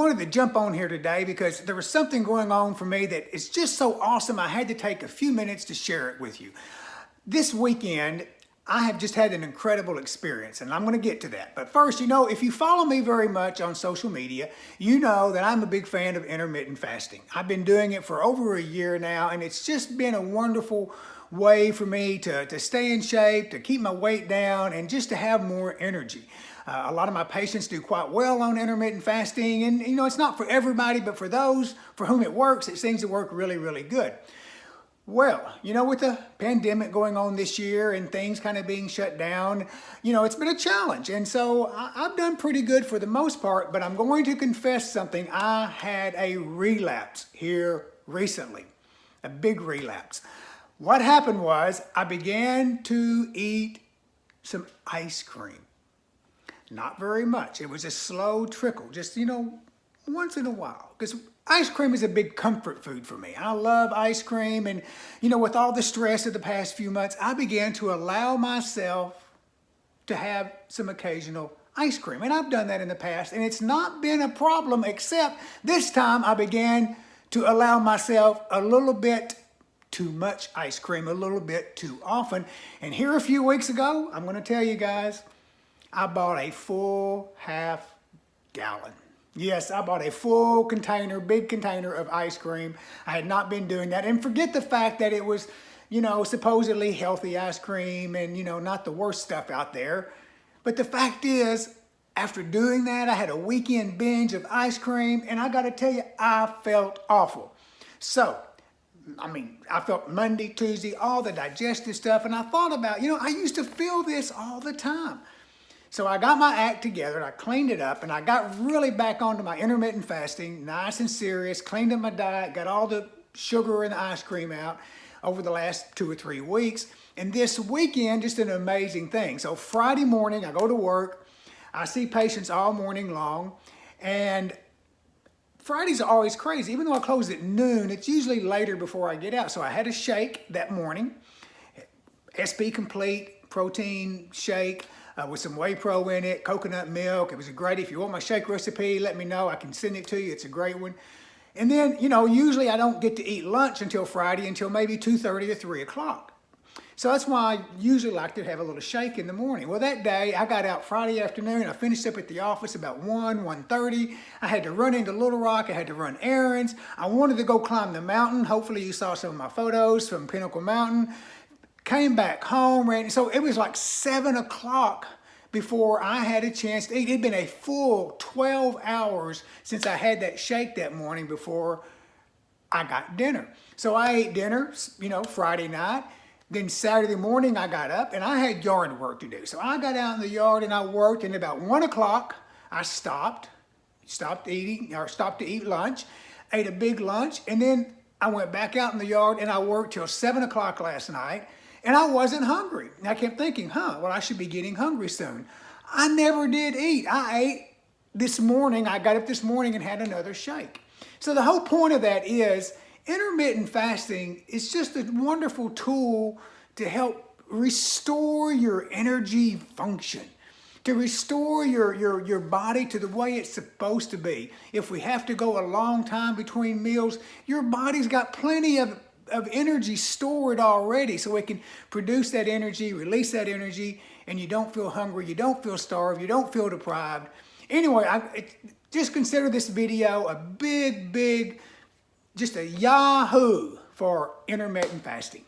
wanted to jump on here today because there was something going on for me that is just so awesome. I had to take a few minutes to share it with you. This weekend, I have just had an incredible experience, and I'm going to get to that. But first, if you follow me very much on social media, you know that I'm a big fan of intermittent fasting. I've been doing it for over a year now, and it's just been a wonderful way for me to stay in shape, to keep my weight down, and just to have more energy. A lot of my patients do quite well on intermittent fasting, and it's not for everybody, but for those for whom it works, it seems to work really, really good. Well, with the pandemic going on this year and things kind of being shut down, it's been a challenge. And so I've done pretty good for the most part, but I'm going to confess something. I had a relapse here recently, a big relapse. What happened was I began to eat some ice cream. Not very much. It was a slow trickle, just, once in a while. Because ice cream is a big comfort food for me. I love ice cream. And, with all the stress of the past few months, I began to allow myself to have some occasional ice cream. And I've done that in the past. And it's not been a problem, except this time I began to allow myself a little bit too much ice cream, a little bit too often. And here a few weeks ago, I'm going to tell you guys, I bought a full half gallon. Yes, I bought a full container, big container of ice cream. I had not been doing that. And forget the fact that it was, supposedly healthy ice cream and, not the worst stuff out there. But the fact is, after doing that, I had a weekend binge of ice cream. And I got to tell you, I felt awful. So, I felt Monday, Tuesday, all the digestive stuff. And I thought about, I used to feel this all the time. So I got my act together, and I cleaned it up, and I got really back onto my intermittent fasting, nice and serious, cleaned up my diet, got all the sugar and the ice cream out over the last 2 or 3 weeks. And this weekend, just an amazing thing. So Friday morning, I go to work. I see patients all morning long. And Fridays are always crazy. Even though I close at noon, it's usually later before I get out. So I had a shake that morning, SP Complete protein shake. With some whey pro in it, coconut milk. It was great. If you want my shake recipe, let me know. I can send it to you. It's a great one. And then, usually I don't get to eat lunch until Friday until maybe 2:30 or 3 o'clock. So that's why I usually like to have a little shake in the morning. Well, that day I got out Friday afternoon. I finished up at the office about 1:30. I had to run into Little Rock. I had to run errands. I wanted to go climb the mountain. Hopefully you saw some of my photos from Pinnacle Mountain. Came back home, so it was like 7 o'clock before I had a chance to eat. It'd been a full 12 hours since I had that shake that morning before I got dinner. So I ate dinner, Friday night. Then Saturday morning I got up and I had yard work to do. So I got out in the yard and I worked, and about 1 o'clock I stopped to eat lunch, ate a big lunch, and then I went back out in the yard and I worked till 7 o'clock last night. And I wasn't hungry. And I kept thinking, well, I should be getting hungry soon. I never did eat. I ate this morning. I got up this morning and had another shake. So the whole point of that is intermittent fasting is just a wonderful tool to help restore your energy function, to restore your body to the way it's supposed to be. If we have to go a long time between meals, your body's got plenty of energy stored already, so it can produce that energy, release that energy, and you don't feel hungry, you don't feel starved, you don't feel deprived. Anyway, just consider this video a big, just a yahoo for intermittent fasting.